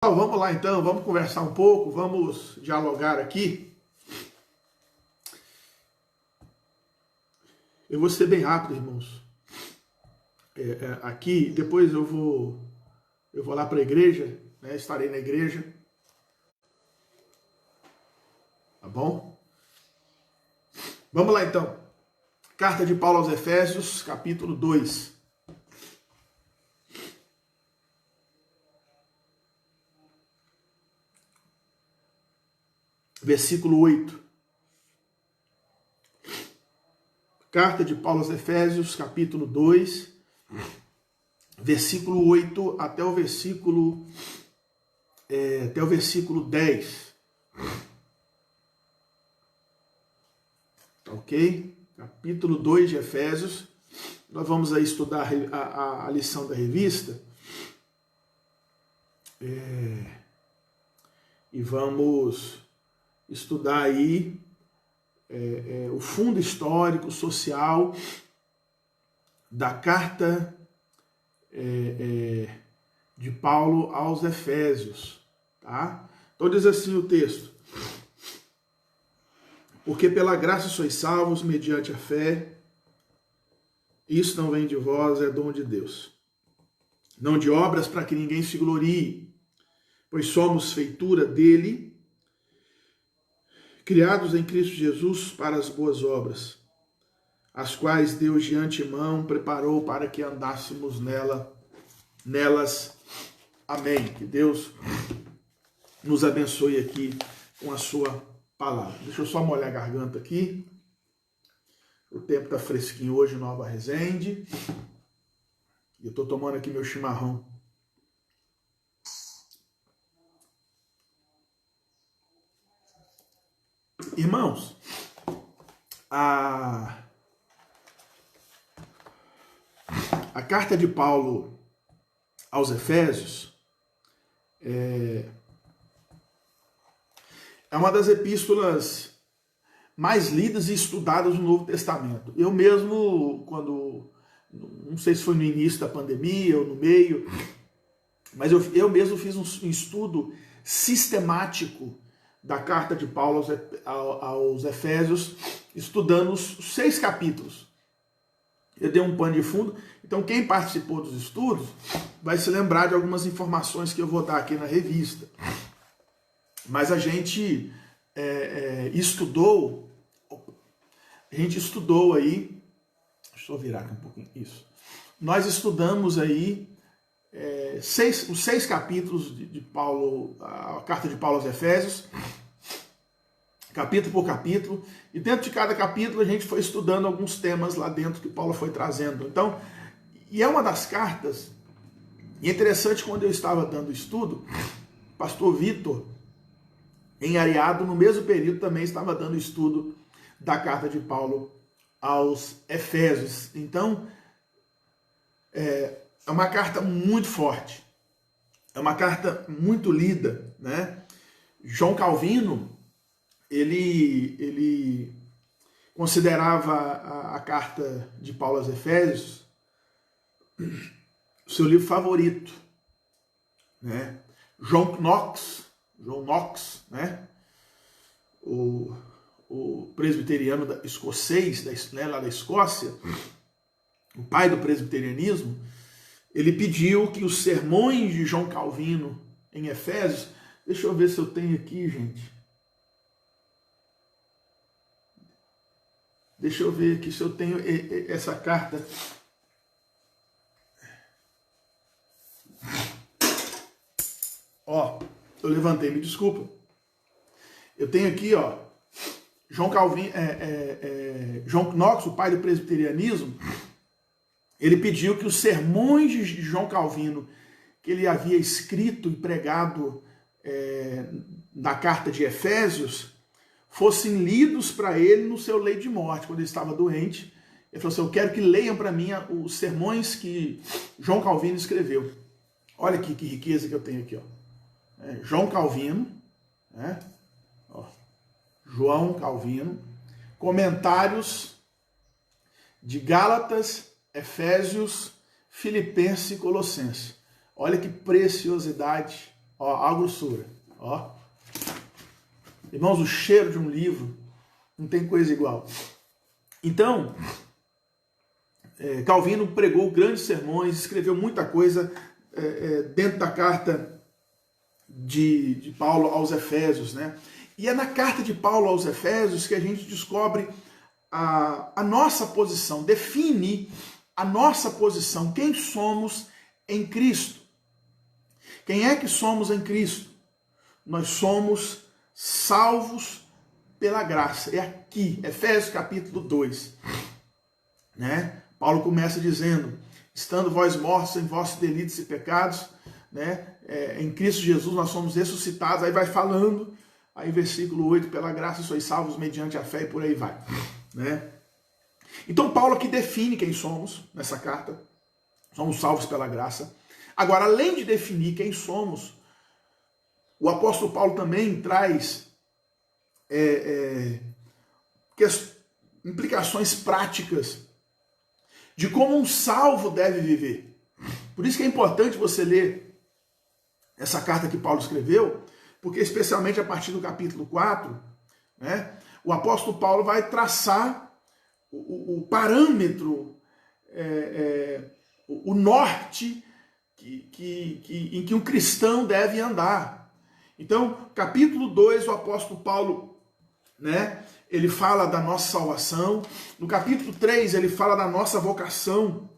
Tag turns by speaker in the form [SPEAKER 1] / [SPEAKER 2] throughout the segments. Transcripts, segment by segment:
[SPEAKER 1] Vamos lá então, vamos conversar um pouco, vamos dialogar aqui. Eu vou ser bem rápido, irmãos. Aqui, depois eu vou lá para a igreja, né? Estarei na igreja. Tá bom? Vamos lá então. Carta de Paulo aos Efésios, capítulo 2. Versículo 8. Carta de Paulo aos Efésios, capítulo 2, versículo 8 até o versículo 10. Ok? Capítulo 2 de Efésios. Nós vamos aí estudar a lição da revista. E vamos estudar aí o fundo histórico, social da carta de Paulo aos Efésios. Tá? Então diz assim o texto: porque pela graça sois salvos mediante a fé, isso não vem de vós, é dom de Deus. Não de obras para que ninguém se glorie, pois somos feitura dele, criados em Cristo Jesus para as boas obras, as quais Deus de antemão preparou para que andássemos nelas. Amém. Que Deus nos abençoe aqui com a sua palavra. Deixa eu só molhar a garganta aqui. O tempo está fresquinho hoje, Nova Resende. E eu estou tomando aqui meu chimarrão. Irmãos, a carta de Paulo aos Efésios é uma das epístolas mais lidas e estudadas no Novo Testamento. Eu mesmo, não sei se foi no início da pandemia ou no meio, mas eu mesmo fiz um estudo sistemático da carta de Paulo aos Efésios, estudando os 6 capítulos. Eu dei um pano de fundo, então quem participou dos estudos vai se lembrar de algumas informações que eu vou dar aqui na revista. Mas a gente estudou aí, deixa eu virar aqui um pouquinho, isso. Nós estudamos aí os 6 capítulos de Paulo, a carta de Paulo aos Efésios, capítulo por capítulo, e dentro de cada capítulo a gente foi estudando alguns temas lá dentro que Paulo foi trazendo. Então, e é uma das cartas, e é interessante, quando eu estava dando estudo, o pastor Vitor, em Areado, no mesmo período, também estava dando estudo da carta de Paulo aos Efésios. Então, é uma carta muito forte, é uma carta muito lida, né? João Calvino, ele considerava a carta de Paulo aos Efésios o seu livro favorito, né? John Knox, né? O presbiteriano escocês, né, lá da Escócia, o pai do presbiterianismo, ele pediu que os sermões de João Calvino em Efésios, deixa eu ver se eu tenho aqui, gente. Deixa eu ver aqui se eu tenho essa carta. Ó, eu levantei, me desculpa. Eu tenho aqui, ó, João Calvino, John Knox, o pai do presbiterianismo, ele pediu que os sermões de João Calvino, que ele havia escrito e pregado na carta de Efésios, fossem lidos para ele no seu leito de morte, quando ele estava doente. Ele falou assim: eu quero que leiam para mim os sermões que João Calvino escreveu. Olha aqui que riqueza que eu tenho aqui, ó. João Calvino, né? Ó, João Calvino, comentários de Gálatas, Efésios, Filipenses e Colossenses. Olha que preciosidade, Ó, a grossura. Ó. Irmãos, o cheiro de um livro não tem coisa igual. Então, Calvino pregou grandes sermões, escreveu muita coisa dentro da carta de Paulo aos Efésios, né? E é na carta de Paulo aos Efésios que a gente descobre a nossa posição, define a nossa posição, quem somos em Cristo. Quem é que somos em Cristo? Nós somos salvos pela graça. É aqui, Efésios capítulo 2. Né? Paulo começa dizendo, estando vós mortos em vossos delitos e pecados, né? Em Cristo Jesus nós somos ressuscitados, aí vai falando, aí versículo 8, pela graça sois salvos mediante a fé e por aí vai. Né? Então Paulo aqui define quem somos nessa carta, somos salvos pela graça. Agora, além de definir quem somos, o apóstolo Paulo também traz implicações práticas de como um salvo deve viver. Por isso que é importante você ler essa carta que Paulo escreveu, porque especialmente a partir do capítulo 4, né, o apóstolo Paulo vai traçar o parâmetro, o norte em que um cristão deve andar. Então, capítulo 2, o apóstolo Paulo, né, ele fala da nossa salvação. No capítulo 3, ele fala da nossa vocação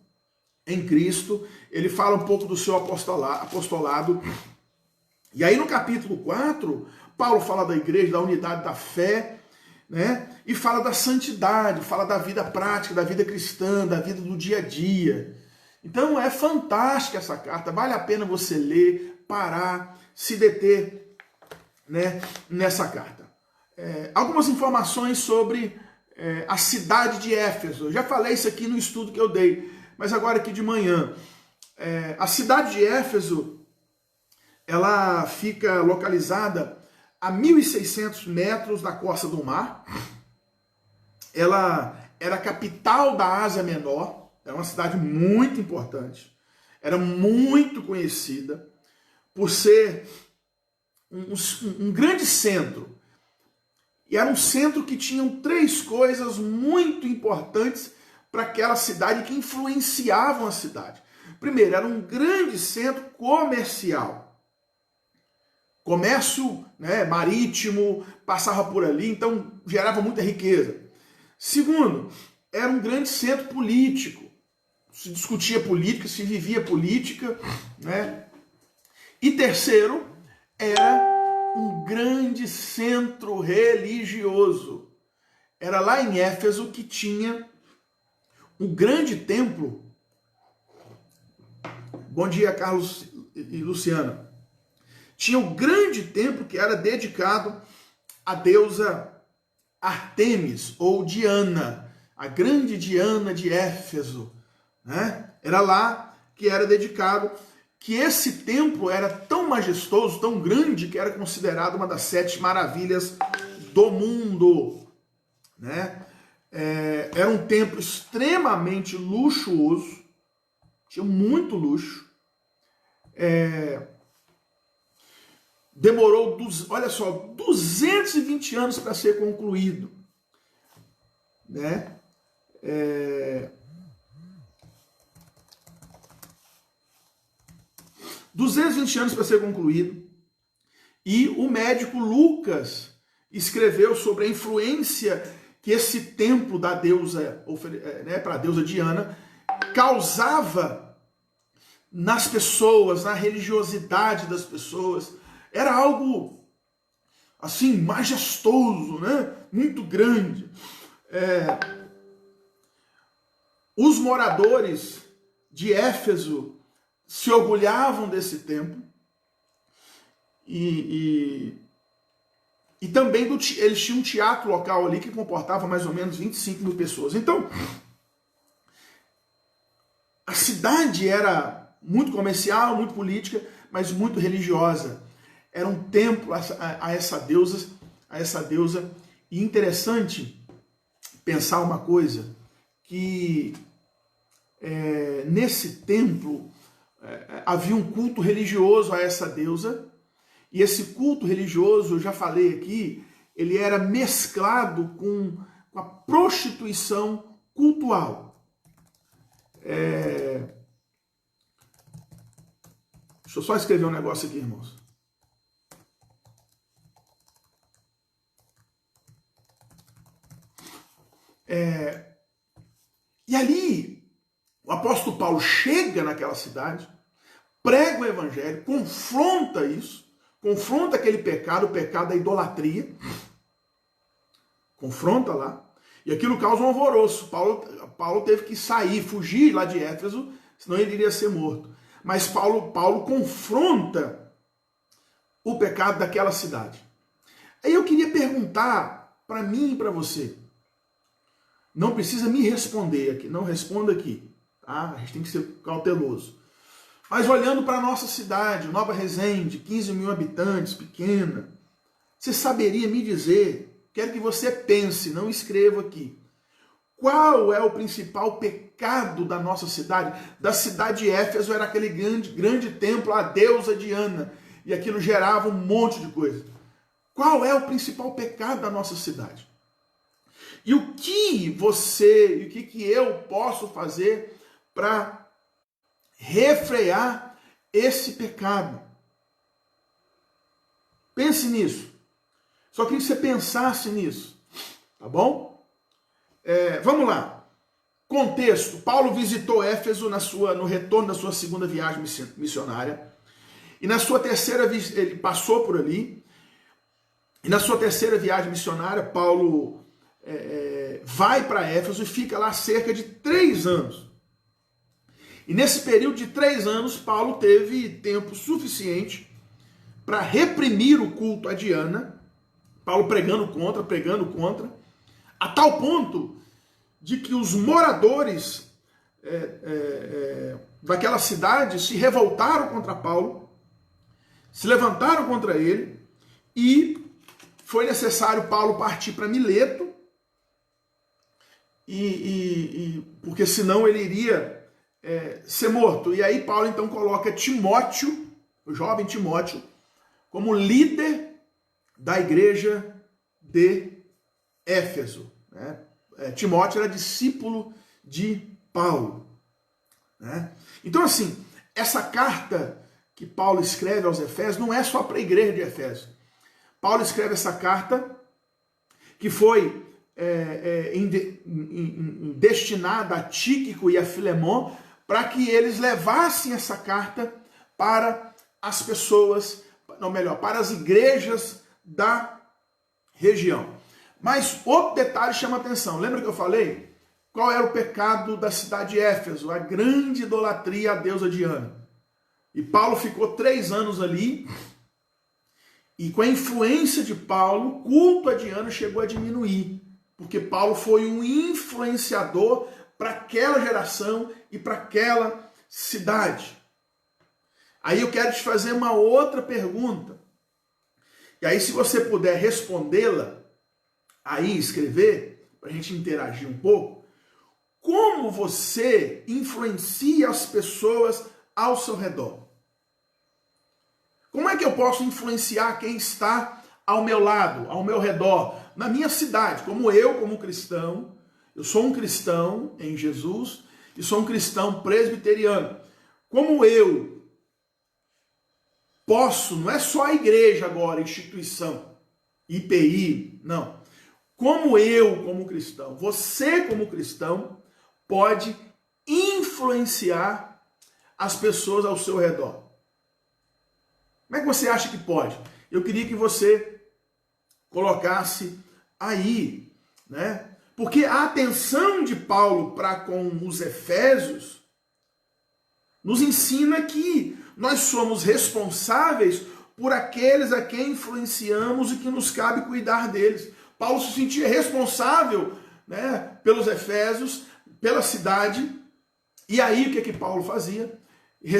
[SPEAKER 1] em Cristo. Ele fala um pouco do seu apostolado. E aí no capítulo 4, Paulo fala da igreja, da unidade da fé, né? E fala da santidade, fala da vida prática, da vida cristã, da vida do dia a dia. Então é fantástica essa carta, vale a pena você ler, parar, se deter, né, nessa carta. Algumas informações sobre a cidade de Éfeso. Eu já falei isso aqui no estudo que eu dei, mas agora aqui de manhã. A cidade de Éfeso, ela fica localizada a 1.600 metros da costa do mar. Ela era a capital da Ásia Menor, era uma cidade muito importante, era muito conhecida por ser um grande centro. E era um centro que tinha 3 coisas muito importantes para aquela cidade que influenciavam a cidade. Primeiro, era um grande centro comercial. Comércio, né, marítimo, passava por ali, então gerava muita riqueza. Segundo, era um grande centro político. Se discutia política, se vivia política, né? E terceiro, era um grande centro religioso. Era lá em Éfeso que tinha um grande templo. Bom dia, Carlos e Luciana. Tinha um grande templo que era dedicado à deusa Ártemis, ou Diana, a grande Diana de Éfeso. Né? Era lá que era dedicado, que esse templo era tão majestoso, tão grande, que era considerado uma das 7 maravilhas do mundo. Né? Era um templo extremamente luxuoso, tinha muito luxo. Demorou, olha só, 220 anos para ser concluído. Né? 220 anos para ser concluído. E o médico Lucas escreveu sobre a influência que esse templo da deusa, né, para a deusa Diana, causava nas pessoas, na religiosidade das pessoas. Era algo assim majestoso, né? Muito grande. Os moradores de Éfeso se orgulhavam desse templo e também eles tinham um teatro local ali que comportava mais ou menos 25 mil pessoas. Então, a cidade era muito comercial, muito política, mas muito religiosa. Era um templo a essa deusa. E interessante pensar uma coisa, que nesse templo havia um culto religioso a essa deusa, E esse culto religioso, eu já falei aqui, ele era mesclado com a prostituição cultural. Deixa eu só escrever um negócio aqui, irmãos. E ali, o apóstolo Paulo chega naquela cidade, prega o evangelho, confronta isso, confronta aquele pecado, o pecado da idolatria, confronta lá, e aquilo causa um alvoroço. Paulo teve que sair, fugir lá de Éfeso, senão ele iria ser morto. Mas Paulo confronta o pecado daquela cidade. Aí eu queria perguntar para mim e para você, não precisa me responder aqui, não responda aqui, tá? A gente tem que ser cauteloso. Mas olhando para a nossa cidade, Nova Resende, 15 mil habitantes, pequena, você saberia me dizer, quero que você pense, não escreva aqui, qual é o principal pecado da nossa cidade? Da cidade de Éfeso era aquele grande templo à deusa Diana, e aquilo gerava um monte de coisa. Qual é o principal pecado da nossa cidade? E o que você, o que eu posso fazer para refrear esse pecado? Pense nisso. Só queria que você pensasse nisso, tá bom? Vamos lá. Contexto. Paulo visitou Éfeso no retorno da sua segunda viagem missionária. E na sua terceira, ele passou por ali. E na sua terceira viagem missionária, Paulo vai para Éfeso e fica lá cerca de 3 anos. E nesse período de 3 anos, Paulo teve tempo suficiente para reprimir o culto a Diana. Paulo pregando contra, a tal ponto de que os moradores daquela cidade se revoltaram contra Paulo, se levantaram contra ele, e foi necessário Paulo partir para Mileto, porque senão ele iria ser morto. E aí Paulo então coloca Timóteo, o jovem Timóteo, como líder da igreja de Éfeso. Né? Timóteo era discípulo de Paulo. Né? Então, assim, essa carta que Paulo escreve aos Efésios não é só para a igreja de Efésios. Paulo escreve essa carta que foi destinada a Tíquico e a Filemon para que eles levassem essa carta para as pessoas, não, melhor, para as igrejas da região. Mas outro detalhe chama atenção. Lembra que eu falei? Qual era o pecado da cidade de Éfeso? A grande idolatria à deusa Diana. E Paulo ficou 3 anos ali, e com a influência de Paulo, o culto a Diana chegou a diminuir, porque Paulo foi um influenciador para aquela geração e para aquela cidade. Aí eu quero te fazer uma outra pergunta. E aí, se você puder respondê-la, aí escrever, para a gente interagir um pouco, como você influencia as pessoas ao seu redor? Como é que eu posso influenciar quem está ao meu lado, ao meu redor, na minha cidade? Como cristão, eu sou um cristão em Jesus e sou um cristão presbiteriano. Como eu posso, não é só a igreja agora, instituição, IPI, não. Como eu, como cristão, você como cristão, pode influenciar as pessoas ao seu redor. Como é que você acha que pode? Eu queria que você colocasse aí, né? Porque a atenção de Paulo para com os Efésios nos ensina que nós somos responsáveis por aqueles a quem influenciamos e que nos cabe cuidar deles. Paulo se sentia responsável, né, pelos Efésios, pela cidade. E aí o que Paulo fazia?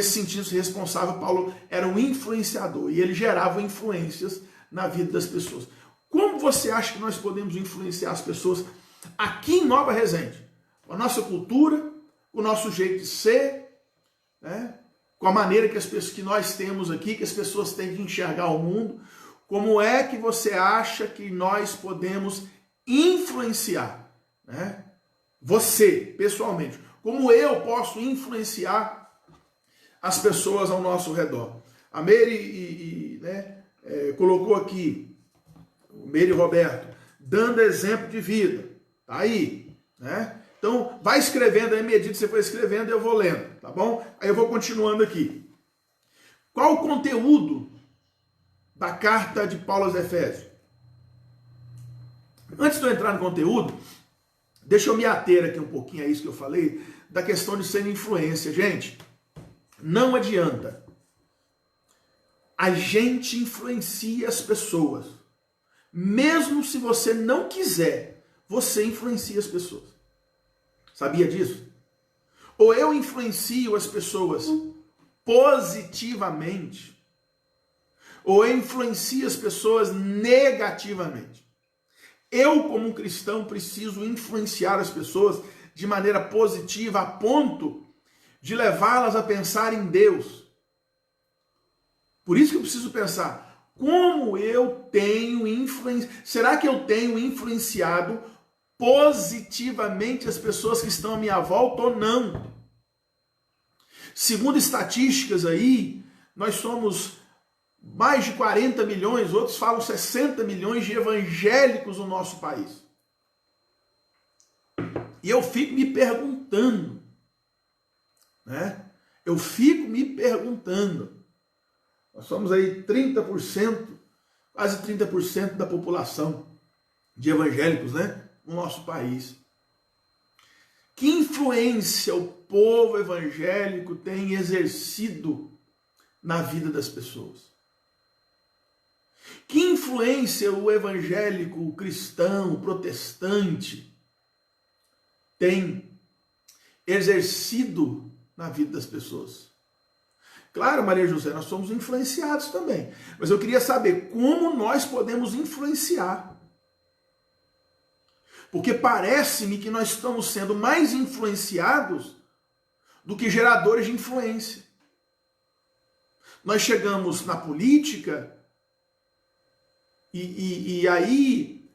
[SPEAKER 1] Sentindo-se responsável, Paulo era um influenciador e ele gerava influências na vida das pessoas. Como você acha que nós podemos influenciar as pessoas aqui em Nova Resende? Com a nossa cultura, o nosso jeito de ser, né? com a maneira que nós temos aqui, que as pessoas têm que enxergar o mundo, como é que você acha que nós podemos influenciar, né? Você, pessoalmente, como eu posso influenciar as pessoas ao nosso redor? A Meire colocou aqui, o Meire Roberto, dando exemplo de vida. Tá aí, né? Então, vai escrevendo aí, à medida que você for escrevendo, eu vou lendo, tá bom? Aí eu vou continuando aqui. Qual o conteúdo da carta de Paulo aos Efésios? Antes de eu entrar no conteúdo, deixa eu me ater aqui um pouquinho a isso que eu falei, da questão de ser influência. Gente, não adianta. A gente influencia as pessoas. Mesmo se você não quiser, você influencia as pessoas. Sabia disso? Ou eu influencio as pessoas positivamente, ou eu influencio as pessoas negativamente. Eu, como um cristão, preciso influenciar as pessoas de maneira positiva a ponto de levá-las a pensar em Deus. Por isso que eu preciso pensar, como eu tenho influenciado? Será que eu tenho influenciado positivamente as pessoas que estão à minha volta ou não? Segundo estatísticas aí, nós somos mais de 40 milhões, outros falam 60 milhões de evangélicos no nosso país. E eu fico me perguntando, né? Eu fico me perguntando. Nós somos aí 30%, quase 30% da população de evangélicos, né, no nosso país. Que influência o povo evangélico tem exercido na vida das pessoas? Que influência o evangélico, o cristão, o protestante tem exercido na vida das pessoas? Claro, Maria José, nós somos influenciados também. Mas eu queria saber como nós podemos influenciar. Porque parece-me que nós estamos sendo mais influenciados do que geradores de influência. Nós chegamos na política e aí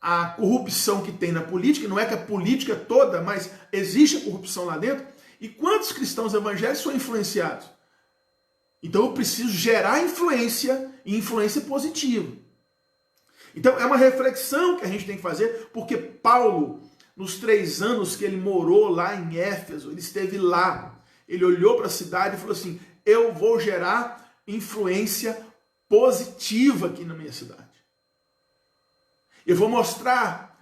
[SPEAKER 1] a corrupção que tem na política, não é que a política toda, mas existe a corrupção lá dentro. E quantos cristãos evangélicos são influenciados? Então eu preciso gerar influência e influência positiva. Então é uma reflexão que a gente tem que fazer, porque Paulo, nos 3 anos que ele morou lá em Éfeso, ele esteve lá, ele olhou para a cidade e falou assim, eu vou gerar influência positiva aqui na minha cidade. Eu vou mostrar,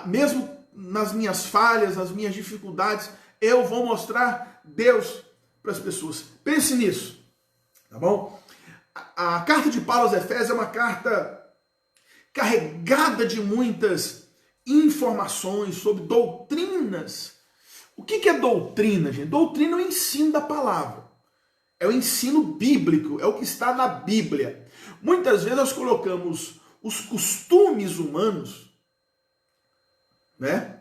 [SPEAKER 1] mesmo nas minhas falhas, nas minhas dificuldades, eu vou mostrar Deus para as pessoas. Pense nisso, tá bom? A carta de Paulo aos Efésios é uma carta carregada de muitas informações sobre doutrinas. O que é doutrina, gente? Doutrina é o ensino da palavra. É o ensino bíblico, é o que está na Bíblia. Muitas vezes nós colocamos os costumes humanos, né?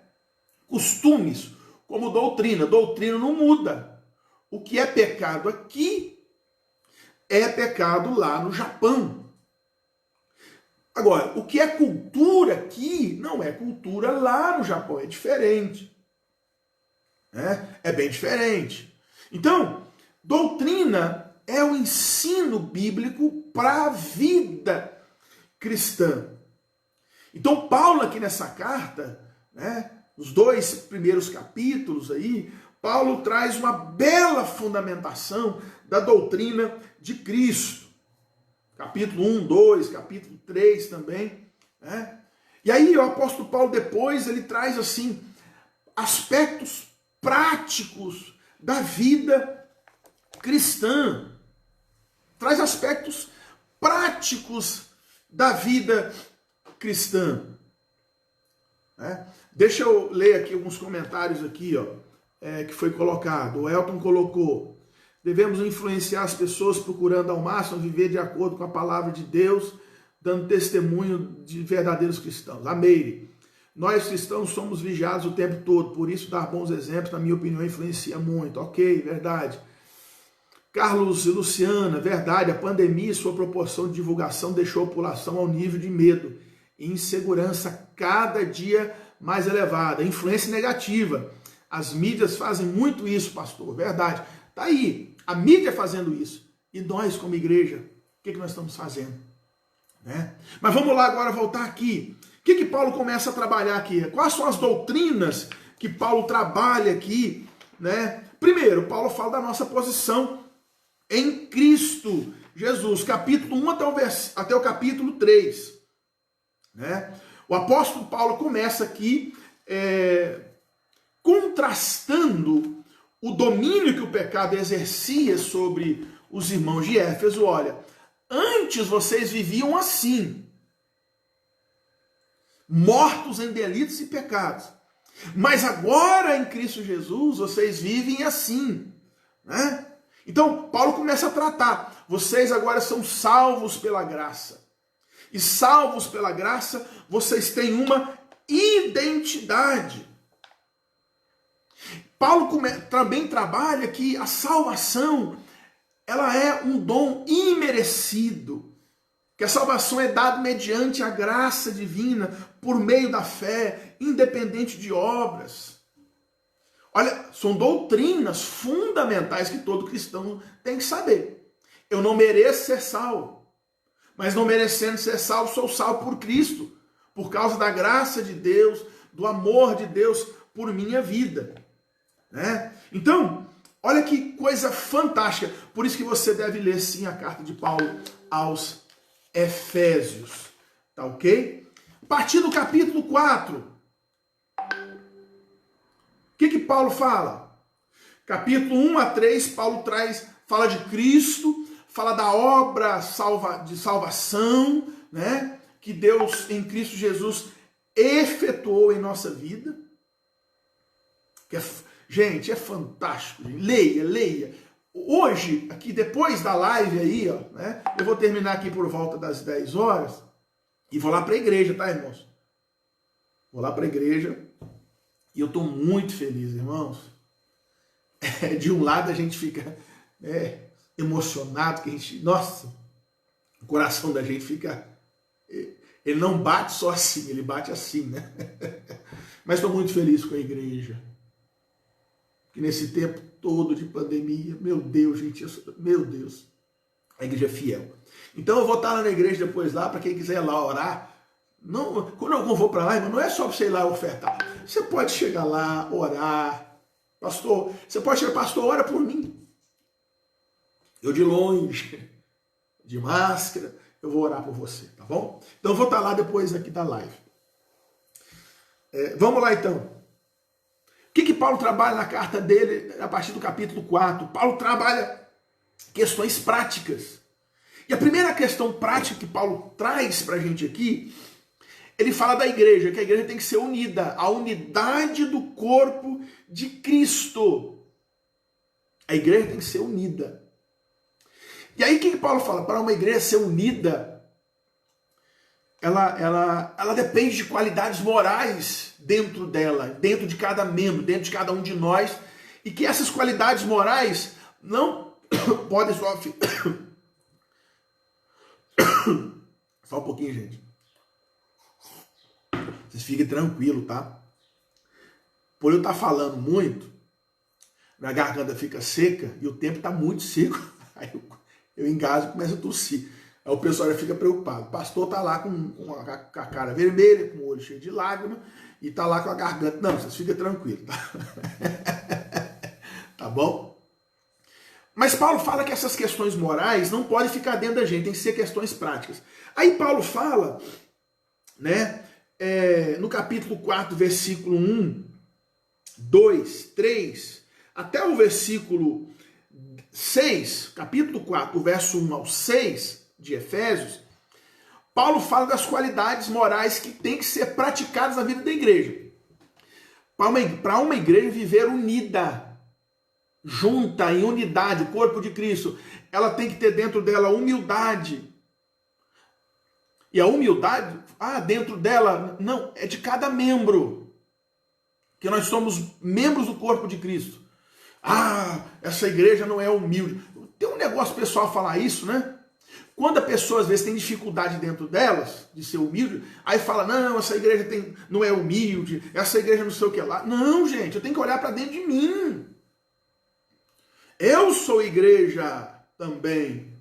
[SPEAKER 1] Costumes como doutrina. Doutrina não muda. O que é pecado aqui é pecado lá no Japão. Agora, o que é cultura aqui não é cultura lá no Japão, é diferente. É bem diferente. Então, doutrina é o ensino bíblico para a vida cristã. Então, Paulo aqui nessa carta, né, os 2 primeiros capítulos aí, Paulo traz uma bela fundamentação da doutrina de Cristo. Capítulo 1, 2, capítulo 3 também, né? E aí o apóstolo Paulo depois, ele traz assim, aspectos práticos da vida cristã. Traz aspectos práticos da vida cristã. Né? Deixa eu ler aqui alguns comentários aqui, ó, que foi colocado. O Elton colocou: devemos influenciar as pessoas procurando ao máximo viver de acordo com a palavra de Deus, dando testemunho de verdadeiros cristãos. A Meire: nós cristãos somos vigiados o tempo todo, por isso dar bons exemplos, na minha opinião, influencia muito. Ok, verdade. Carlos e Luciana, verdade, a pandemia e sua proporção de divulgação deixou a população ao nível de medo e insegurança cada dia mais elevada. Influência negativa. As mídias fazem muito isso, pastor, verdade. Tá aí, a mídia fazendo isso. E nós, como igreja, o que nós estamos fazendo? Né? Mas vamos lá agora voltar aqui. O que Paulo começa a trabalhar aqui? Quais são as doutrinas que Paulo trabalha aqui? Né? Primeiro, Paulo fala da nossa posição em Cristo Jesus, capítulo 1 até o capítulo 3. Né? O apóstolo Paulo começa aqui contrastando o domínio que o pecado exercia sobre os irmãos de Éfeso. Olha, antes vocês viviam assim, mortos em delitos e pecados. Mas agora em Cristo Jesus vocês vivem assim, né? Então Paulo começa a tratar. Vocês agora são salvos pela graça. E salvos pela graça, vocês têm uma identidade. Paulo também trabalha que a salvação, ela é um dom imerecido. Que a salvação é dada mediante a graça divina, por meio da fé, independente de obras. Olha, são doutrinas fundamentais que todo cristão tem que saber. Eu não mereço ser salvo, mas não merecendo ser salvo, sou salvo por Cristo, por causa da graça de Deus, do amor de Deus por minha vida. Né? Então, olha que coisa fantástica. Por isso que você deve ler sim a carta de Paulo aos Efésios. Tá ok? A partir do capítulo 4. O que Paulo fala? Capítulo 1 a 3, Paulo fala de Cristo, fala da obra de salvação, né? Que Deus em Cristo Jesus efetuou em nossa vida. Gente, é fantástico. Leia. Hoje, aqui depois da live aí, ó, né? Eu vou terminar aqui por volta das 10 horas e vou lá para a igreja, tá, irmãos? Vou lá para a igreja e eu estou muito feliz, irmãos. De um lado a gente fica emocionado, que a gente, nossa, o coração da gente fica, ele não bate só assim, ele bate assim, né? Mas estou muito feliz com a igreja. Que nesse tempo todo de pandemia, meu Deus, gente, meu Deus, a igreja é fiel. Então eu vou estar lá na igreja depois lá, para quem quiser lá orar. Não, quando eu vou para lá, irmão, não é só para você ir lá ofertar. Você pode chegar lá, orar. Pastor, você pode chegar, pastor, ora por mim. Eu de longe, de máscara, eu vou orar por você, tá bom? Então eu vou estar lá depois aqui da live. Vamos lá então. O que Paulo trabalha na carta dele, a partir do capítulo 4? Paulo trabalha questões práticas. E a primeira questão prática que Paulo traz para a gente aqui, ele fala da igreja, que a igreja tem que ser unida, a unidade do corpo de Cristo. A igreja tem que ser unida. E aí o que Paulo fala? Para uma igreja ser unida, ela depende de qualidades morais dentro dela, dentro de cada membro, dentro de cada um de nós, e que essas qualidades morais não podem só... Só um pouquinho, gente. Vocês fiquem tranquilos, tá? Por eu estar falando muito, minha garganta fica seca e o tempo está muito seco. Aí eu engasgo e começo a tossir. Aí o pessoal já fica preocupado. O pastor tá lá com a cara vermelha, com o olho cheio de lágrimas, e tá lá com a garganta. Não, vocês ficam tranquilos, tá? Tá bom? Mas Paulo fala que essas questões morais não podem ficar dentro da gente, tem que ser questões práticas. Aí Paulo fala, né, no capítulo 4, versículo 1, 2, 3, até o versículo 6, capítulo 4, verso 1 ao 6 de Efésios, Paulo fala das qualidades morais que tem que ser praticadas na vida da igreja. Para uma igreja viver unida, junta, em unidade, o corpo de Cristo, ela tem que ter dentro dela humildade. E a humildade, dentro dela, não, é de cada membro. Que nós somos membros do corpo de Cristo. Essa igreja não é humilde. tem um negócio pessoal falar isso, né? Quando a pessoa às vezes tem dificuldade dentro delas, de ser humilde, aí fala, não, essa igreja não é humilde, essa igreja não sei o que lá. Não, gente, eu tenho que olhar para dentro de mim. Eu sou igreja também.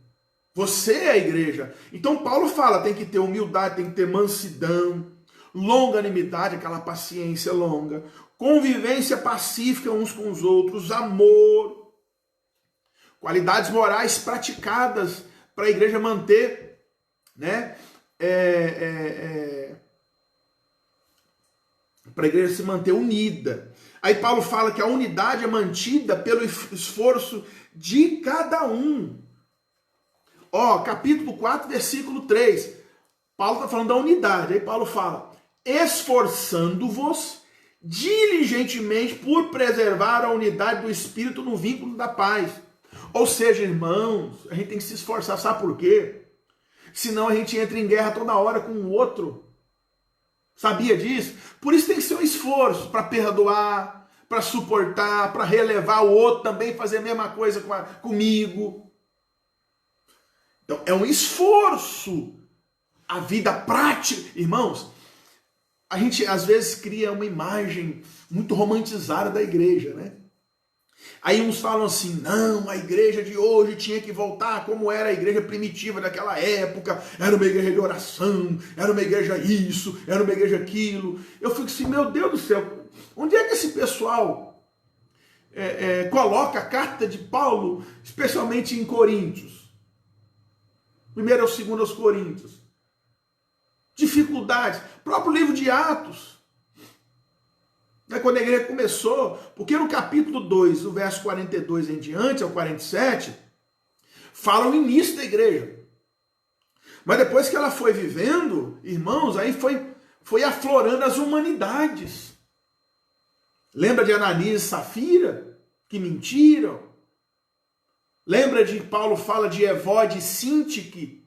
[SPEAKER 1] Você é a igreja. Então Paulo fala, tem que ter humildade, tem que ter mansidão, longanimidade, aquela paciência longa, convivência pacífica uns com os outros, amor, qualidades morais praticadas para a igreja manter, né? Para a igreja se manter unida. Aí Paulo fala que a unidade é mantida pelo esforço de cada um. Ó, capítulo 4, versículo 3. Paulo está falando da unidade. Aí Paulo fala, esforçando-vos diligentemente por preservar a unidade do Espírito no vínculo da paz. Ou seja, irmãos, a gente tem que se esforçar, sabe por quê? Senão a gente entra em guerra toda hora com o outro. Sabia disso? Por isso tem que ser um esforço para perdoar, para suportar, para relevar o outro também, fazer a mesma coisa comigo. Então é um esforço. A vida prática, irmãos, a gente às vezes cria uma imagem muito romantizada da igreja, né? Aí uns falam assim, não, a igreja de hoje tinha que voltar como era a igreja primitiva daquela época, era uma igreja de oração, era uma igreja isso, era uma igreja aquilo. Eu fico assim, meu Deus do céu, onde é que esse pessoal coloca a carta de Paulo, especialmente em Coríntios? Primeiro ou segundo aos Coríntios. Dificuldades, próprio livro de Atos. Quando a igreja começou, porque no capítulo 2, do verso 42 em diante, ao 47, fala o início da igreja. Mas depois que ela foi vivendo, irmãos, aí foi aflorando as humanidades. Lembra de Ananias e Safira, que mentiram? Lembra de Paulo fala de Evódia e Sintique,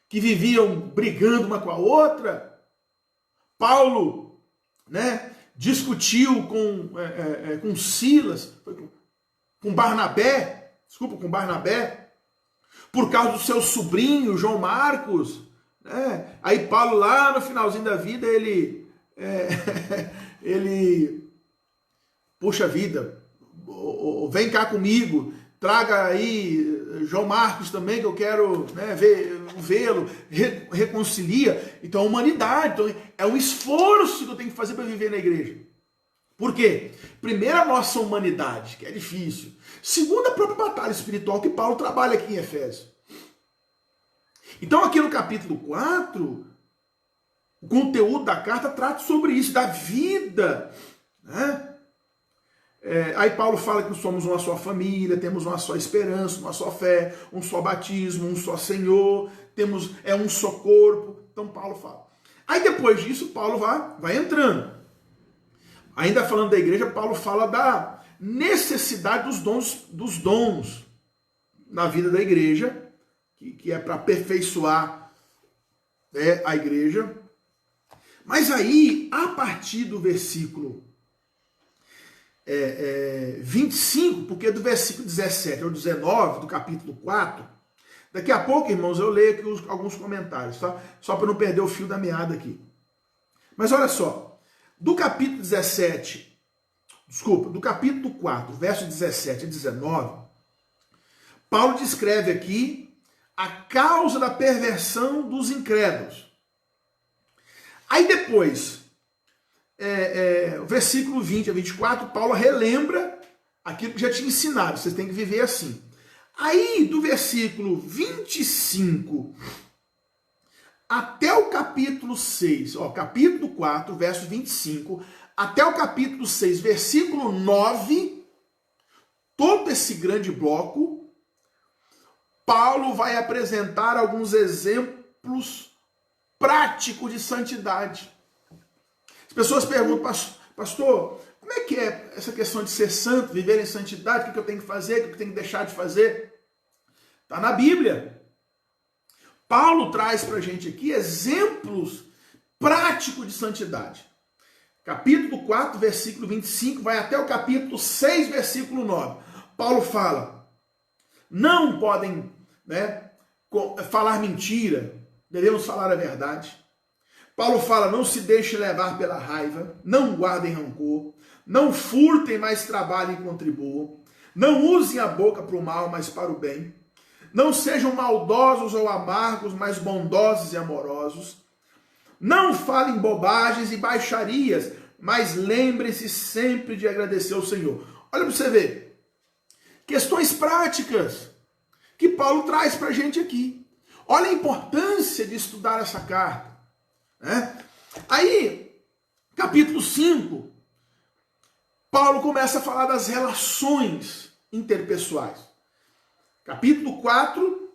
[SPEAKER 1] que viviam brigando uma com a outra? Paulo, né, discutiu com Silas, com Barnabé, por causa do seu sobrinho, João Marcos. Né? Aí Paulo, lá no finalzinho da vida, ele puxa vida, vem cá comigo, traga aí João Marcos também, que eu quero, né, vê-lo, reconcilia. Então a humanidade, então, é um esforço que eu tenho que fazer para viver na igreja. Por quê? Primeiro a nossa humanidade, que é difícil. Segundo, a própria batalha espiritual que Paulo trabalha aqui em Efésios. Então aqui no capítulo 4, o conteúdo da carta trata sobre isso, da vida, né? Aí Paulo fala que somos uma só família, temos uma só esperança, uma só fé, um só batismo, um só Senhor, temos um só corpo. Então Paulo fala. Aí depois disso Paulo vai entrando. Ainda falando da igreja, Paulo fala da necessidade dos dons na vida da igreja, que é para aperfeiçoar a igreja. Mas aí, a partir do versículo 25, porque do versículo 17 ao 19 do capítulo 4, daqui a pouco, irmãos, eu leio aqui alguns comentários, tá? Só para não perder o fio da meada aqui. Mas olha só, do capítulo 4, verso 17 a 19, Paulo descreve aqui a causa da perversão dos incrédulos. Aí depois, versículo 20 a 24, Paulo relembra aquilo que já tinha ensinado, vocês têm que viver assim. Aí, do versículo 25 até o capítulo 6, capítulo 4, verso 25, até o capítulo 6, versículo 9, todo esse grande bloco, Paulo vai apresentar alguns exemplos práticos de santidade. As pessoas perguntam, pastor, como é que é essa questão de ser santo, viver em santidade, o que eu tenho que fazer, o que eu tenho que deixar de fazer? Está na Bíblia. Paulo traz para a gente aqui exemplos práticos de santidade. Capítulo 4, versículo 25, vai até o capítulo 6, versículo 9. Paulo fala, não podem, né, falar mentira, devemos falar a verdade. Paulo fala, não se deixem levar pela raiva, não guardem rancor, não furtem, mas trabalhem e contribuam, não usem a boca para o mal, mas para o bem, não sejam maldosos ou amargos, mas bondosos e amorosos, não falem bobagens e baixarias, mas lembrem-se sempre de agradecer ao Senhor. Olha para você ver, questões práticas que Paulo traz para a gente aqui. Olha a importância de estudar essa carta. Né? Aí, capítulo 5, Paulo começa a falar das relações interpessoais. Capítulo 4,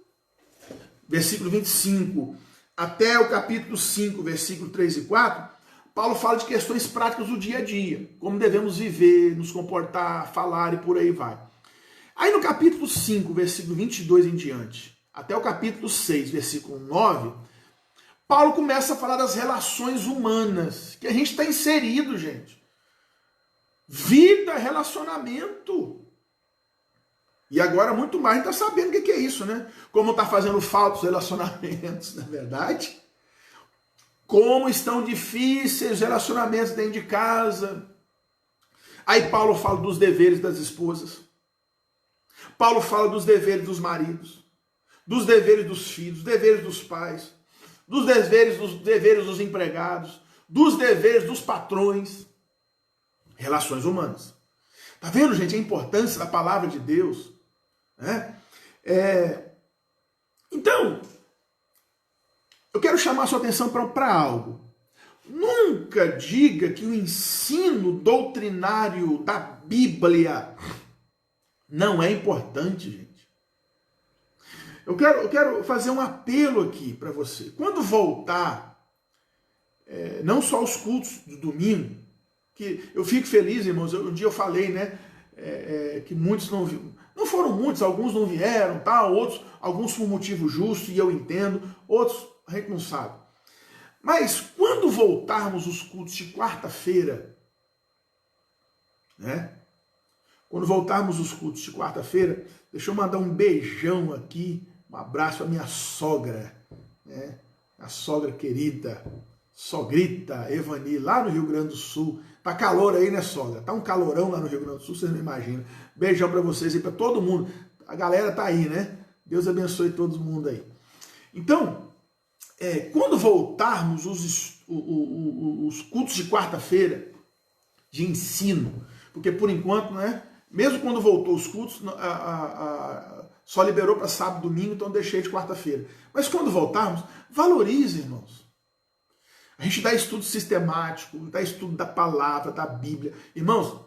[SPEAKER 1] versículo 25, até o capítulo 5, versículo 3 e 4, Paulo fala de questões práticas do dia a dia, como devemos viver, nos comportar, falar e por aí vai. Aí no capítulo 5, versículo 22 em diante, até o capítulo 6, versículo 9, Paulo começa a falar das relações humanas, que a gente está inserido, gente. Vida, relacionamento. E agora muito mais a gente está sabendo o que é isso, né? Como está fazendo falta os relacionamentos, na verdade. Como estão difíceis os relacionamentos dentro de casa. Aí Paulo fala dos deveres das esposas. Paulo fala dos deveres dos maridos. Dos deveres dos filhos, dos deveres dos pais. Dos deveres dos empregados. Dos deveres dos patrões. Relações humanas. Tá vendo, gente, a importância da palavra de Deus? Né? Então, eu quero chamar a sua atenção para algo. Nunca diga que o ensino doutrinário da Bíblia não é importante, gente. Eu quero fazer um apelo aqui para você. Quando voltar, não só os cultos do domingo, que eu fico feliz, irmãos, um dia eu falei, né, que muitos não foram muitos, alguns não vieram, tal, outros, alguns por motivo justo, e eu entendo, outros a gente não sabe. Mas quando voltarmos os cultos de quarta-feira, né? Quando voltarmos os cultos de quarta-feira, deixa eu mandar um beijão aqui, um abraço à minha sogra, né? A sogra querida, sogrita Evani, lá no Rio Grande do Sul. Tá calor aí, né, sogra? Tá um calorão lá no Rio Grande do Sul, vocês não imaginam. Beijão para vocês e para todo mundo. A galera tá aí, né? Deus abençoe todo mundo aí. Então, quando voltarmos os cultos de quarta-feira de ensino, porque por enquanto, né, mesmo quando voltou os cultos, só liberou para sábado e domingo, então deixei de quarta-feira. Mas quando voltarmos, valorize, irmãos. A gente dá estudo sistemático, dá estudo da palavra, da Bíblia. Irmãos,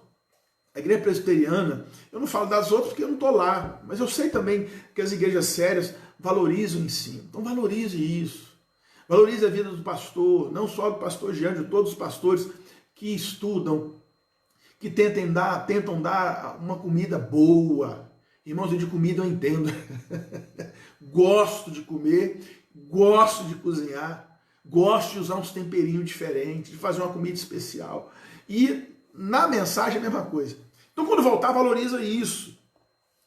[SPEAKER 1] a igreja presbiteriana, eu não falo das outras porque eu não estou lá, mas eu sei também que as igrejas sérias valorizam o ensino. Então valorize isso. Valorize a vida do pastor, não só do pastor Jean, de todos os pastores que estudam, que tentam dar uma comida boa. Irmãos, de comida eu entendo. Gosto de comer, gosto de cozinhar, gosto de usar uns temperinhos diferentes, de fazer uma comida especial. E na mensagem é a mesma coisa. Então quando voltar, valoriza isso.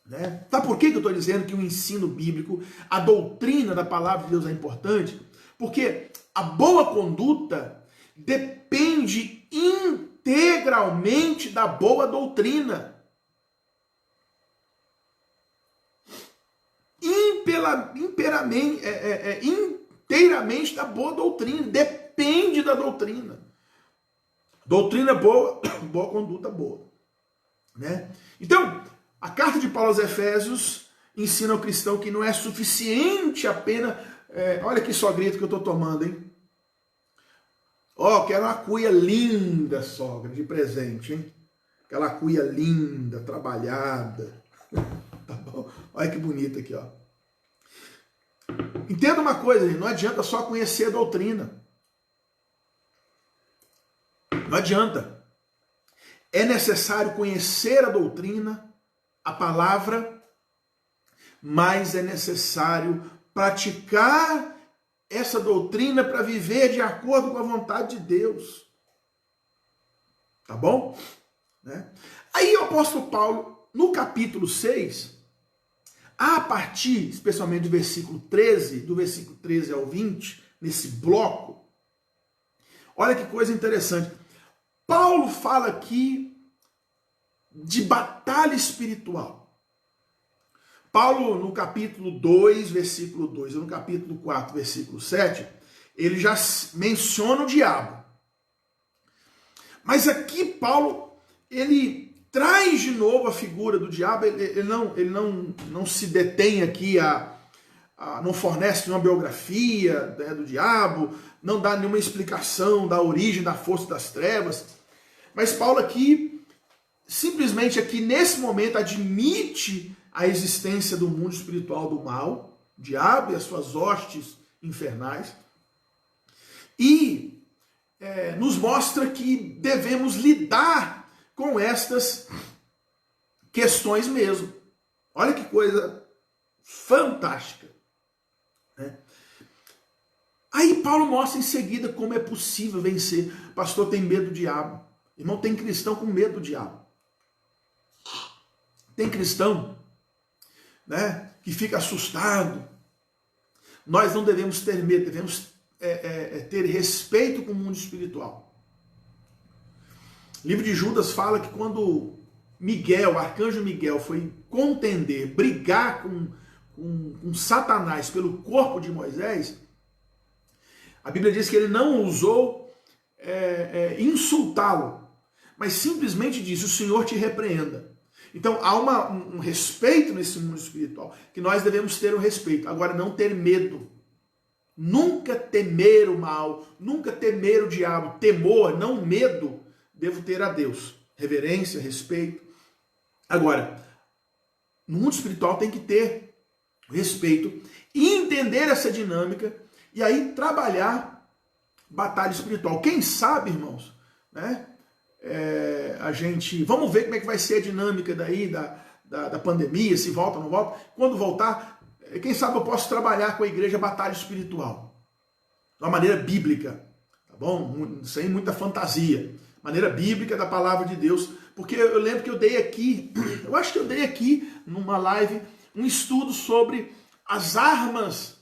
[SPEAKER 1] Né? Sabe por que eu estou dizendo que o ensino bíblico, a doutrina da palavra de Deus é importante? Porque a boa conduta depende integralmente da boa doutrina. Inteiramente da boa doutrina. Depende da doutrina. Doutrina boa, boa conduta boa. Né? Então, a carta de Paulo aos Efésios ensina ao cristão que não é suficiente apenas... olha que sogrita que eu estou tomando, hein? Quero uma cuia linda, sogra, de presente, hein? Aquela cuia linda, trabalhada. Tá bom? Olha que bonita aqui, ó. Entenda uma coisa, não adianta só conhecer a doutrina. Não adianta. É necessário conhecer a doutrina, a palavra, mas é necessário praticar essa doutrina para viver de acordo com a vontade de Deus. Tá bom? Né? Aí o apóstolo Paulo, no capítulo 6, a partir, especialmente do versículo 13 ao 20, nesse bloco, olha que coisa interessante. Paulo fala aqui de batalha espiritual. Paulo, no capítulo 2, versículo 2, e no capítulo 4, versículo 7, ele já menciona o diabo. Mas aqui Paulo, ele traz de novo a figura do diabo, ele não se detém aqui, não fornece uma biografia, né, do diabo, não dá nenhuma explicação da origem da força das trevas, mas Paulo aqui, simplesmente aqui nesse momento, admite a existência do mundo espiritual do mal, o diabo e as suas hostes infernais, e nos mostra que devemos lidar com estas questões mesmo. Olha que coisa fantástica, né? Aí Paulo mostra em seguida como é possível vencer. Pastor, tem medo do diabo. Irmão, tem cristão com medo do diabo. Tem cristão, né, que fica assustado. Nós não devemos ter medo, devemos ter respeito com o mundo espiritual. O livro de Judas fala que quando Miguel, o arcanjo Miguel, foi contender, brigar com Satanás pelo corpo de Moisés, a Bíblia diz que ele não ousou insultá-lo, mas simplesmente disse: o Senhor te repreenda. Então há um respeito nesse mundo espiritual, que nós devemos ter o respeito. Agora, não ter medo. Nunca temer o mal, nunca temer o diabo. Temor, não medo, devo ter a Deus. Reverência, respeito. Agora, no mundo espiritual tem que ter respeito e entender essa dinâmica e aí trabalhar batalha espiritual. Quem sabe, irmãos, né? A gente, vamos ver como é que vai ser a dinâmica daí da pandemia, se volta ou não volta. Quando voltar, quem sabe eu posso trabalhar com a igreja batalha espiritual, de uma maneira bíblica, tá bom? Sem muita fantasia, maneira bíblica da palavra de Deus, porque eu lembro que eu dei aqui, eu acho que eu dei aqui numa live, um estudo sobre as armas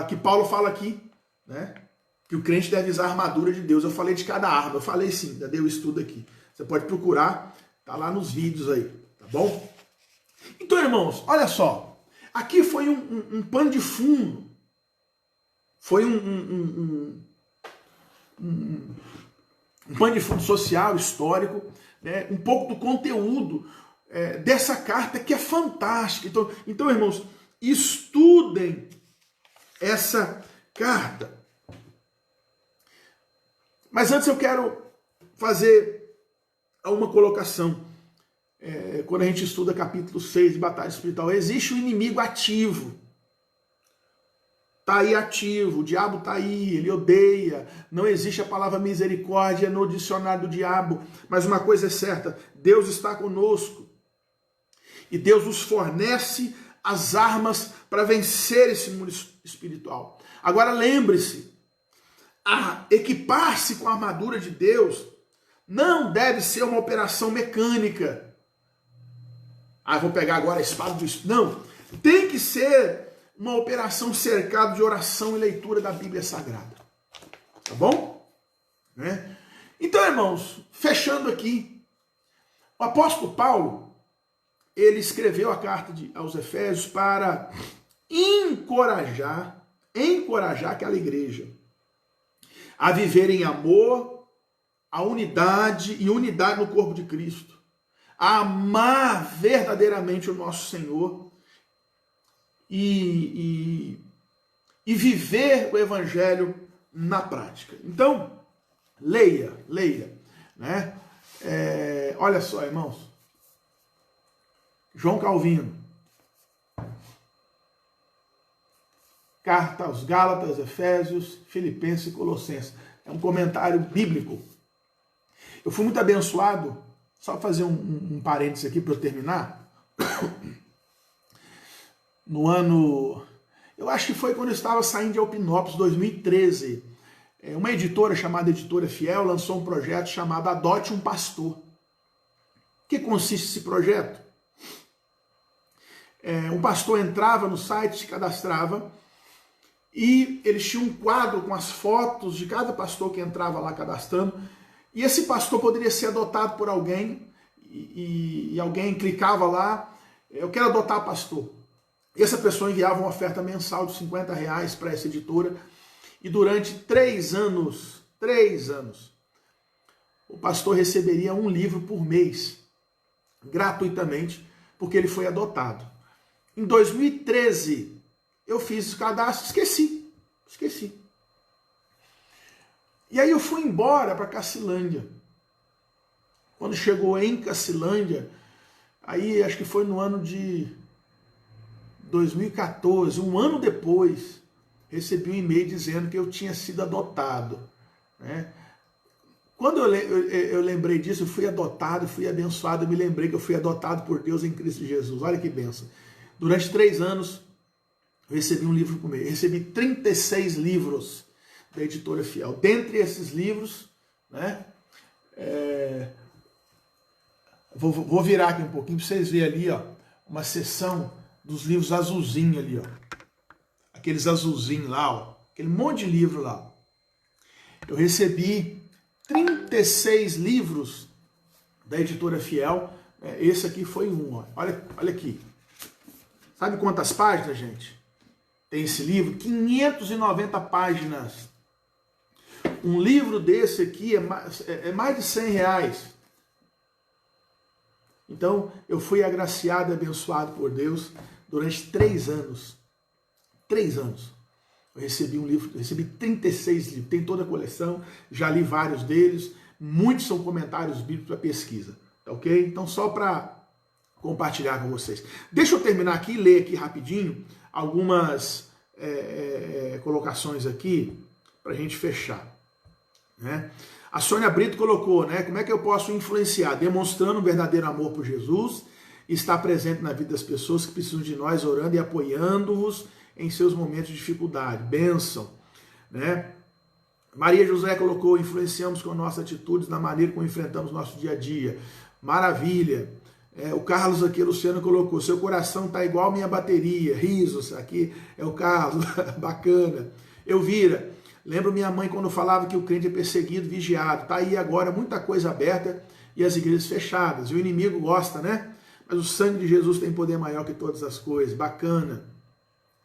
[SPEAKER 1] que Paulo fala aqui, né? Que o crente deve usar a armadura de Deus. Eu falei de cada arma, eu falei sim, já dei o estudo aqui. Você pode procurar, tá lá nos vídeos aí, tá bom? Então, irmãos, olha só, aqui foi um pano de fundo, foi um pano de fundo social, histórico, né? Um pouco do conteúdo dessa carta que é fantástica. Então, irmãos, estudem essa carta. Mas antes eu quero fazer uma colocação. Quando a gente estuda capítulo 6 de batalha espiritual, existe um inimigo ativo. Está aí ativo, o diabo está aí, ele odeia. Não existe a palavra misericórdia no dicionário do diabo. Mas uma coisa é certa, Deus está conosco. E Deus nos fornece as armas para vencer esse mundo espiritual. Agora lembre-se, equipar-se com a armadura de Deus não deve ser uma operação mecânica. Vou pegar agora a espada do Espírito. Não, tem que ser uma operação cercada de oração e leitura da Bíblia Sagrada. Tá bom? Né? Então, irmãos, fechando aqui, o apóstolo Paulo, ele escreveu a carta aos Efésios para encorajar aquela igreja a viver em amor, a unidade e unidade no corpo de Cristo, a amar verdadeiramente o nosso Senhor e viver o Evangelho na prática. Então, leia, né? Olha só, irmãos, João Calvino, carta aos Gálatas, Efésios, Filipenses e Colossenses. É um comentário bíblico. Eu fui muito abençoado, só fazer um parênteses aqui para eu terminar. No ano, eu acho que foi quando eu estava saindo de Alpinópolis, 2013. Uma editora chamada Editora Fiel lançou um projeto chamado Adote um Pastor. O que consiste esse projeto? Um pastor entrava no site, se cadastrava, e eles tinham um quadro com as fotos de cada pastor que entrava lá cadastrando, e esse pastor poderia ser adotado por alguém, e alguém clicava lá, eu quero adotar pastor. E essa pessoa enviava uma oferta mensal de R$50 para essa editora, e durante 3 anos, o pastor receberia um livro por mês, gratuitamente, porque ele foi adotado. Em 2013, eu fiz o cadastro, esqueci. E aí eu fui embora para Cacilândia. Quando chegou em Cacilândia, aí acho que foi no ano de 2014, um ano depois, recebi um e-mail dizendo que eu tinha sido adotado, né? Quando eu lembrei disso, eu fui adotado, fui abençoado, eu me lembrei que eu fui adotado por Deus em Cristo Jesus. Olha que bênção. Durante 3 anos, eu recebi um livro por mês. Eu recebi 36 livros da editora Fiel. Dentre esses livros, né, vou virar aqui um pouquinho para vocês verem ali, ó, uma seção dos livros azulzinho ali, ó. Aqueles azulzinhos lá, ó. Aquele monte de livro lá. Eu recebi 36 livros da editora Fiel. Esse aqui foi um, ó. Olha aqui. Sabe quantas páginas, gente? Tem esse livro? 590 páginas. Um livro desse aqui é mais de R$100. Então, eu fui agraciado e abençoado por Deus durante 3 anos. 3 anos. Eu recebi um livro, recebi 36 livros, tem toda a coleção, já li vários deles, muitos são comentários bíblicos para pesquisa, tá ok? Então, só para compartilhar com vocês. Deixa eu terminar aqui e ler aqui rapidinho algumas colocações aqui para a gente fechar, né? A Sônia Brito colocou, né? Como é que eu posso influenciar? Demonstrando um verdadeiro amor por Jesus, estar presente na vida das pessoas que precisam de nós, orando e apoiando-vos em seus momentos de dificuldade. Bênção, né? Maria José colocou, influenciamos com nossas atitudes na maneira como enfrentamos nosso dia a dia. Maravilha. O Carlos aqui, Luciano, colocou, seu coração está igual minha bateria. Risos, aqui é o Carlos, bacana. Elvira, lembro minha mãe quando falava que o crente é perseguido, vigiado. Está aí agora muita coisa aberta e as igrejas fechadas. E o inimigo gosta, né? Mas o sangue de Jesus tem poder maior que todas as coisas. Bacana.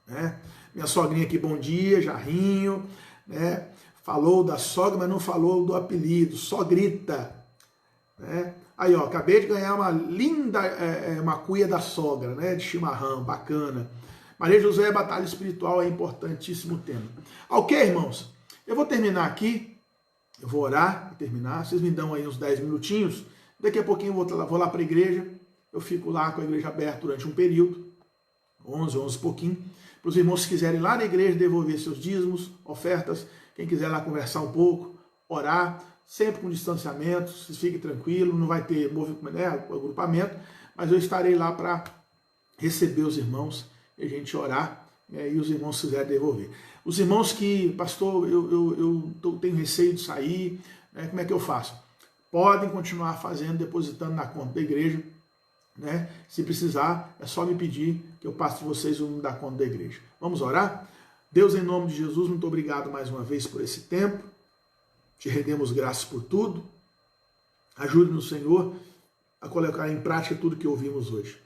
[SPEAKER 1] Né? Minha sogrinha aqui, bom dia, Jarrinho, né? Falou da sogra, mas não falou do apelido, Sogrita, né? Aí, ó, acabei de ganhar uma linda, uma cuia da sogra, né? De chimarrão, bacana. Maria José, batalha espiritual é importantíssimo tema. Ok, irmãos? Eu vou terminar aqui, eu vou orar e terminar, vocês me dão aí uns 10 minutinhos, daqui a pouquinho eu vou lá para a igreja, eu fico lá com a igreja aberta durante um período, 11 e pouquinho, para os irmãos que quiserem ir lá na igreja devolver seus dízimos, ofertas, quem quiser lá conversar um pouco, orar, sempre com distanciamento, vocês fiquem tranquilos, não vai ter agrupamento, mas eu estarei lá para receber os irmãos e a gente orar, e os irmãos quiserem devolver. Os irmãos que, pastor, eu tenho receio de sair, né, como é que eu faço? Podem continuar fazendo, depositando na conta da igreja, né? Se precisar, é só me pedir que eu passe vocês o número da conta da igreja. Vamos orar? Deus, em nome de Jesus, muito obrigado mais uma vez por esse tempo. Te rendemos graças por tudo. Ajude-nos, Senhor, a colocar em prática tudo que ouvimos hoje.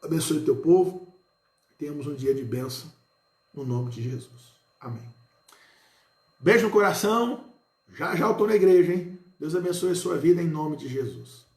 [SPEAKER 1] Abençoe o teu povo. Tenhamos um dia de bênção, no nome de Jesus. Amém. Beijo no coração. Já já eu estou na igreja, hein? Deus abençoe a sua vida em nome de Jesus.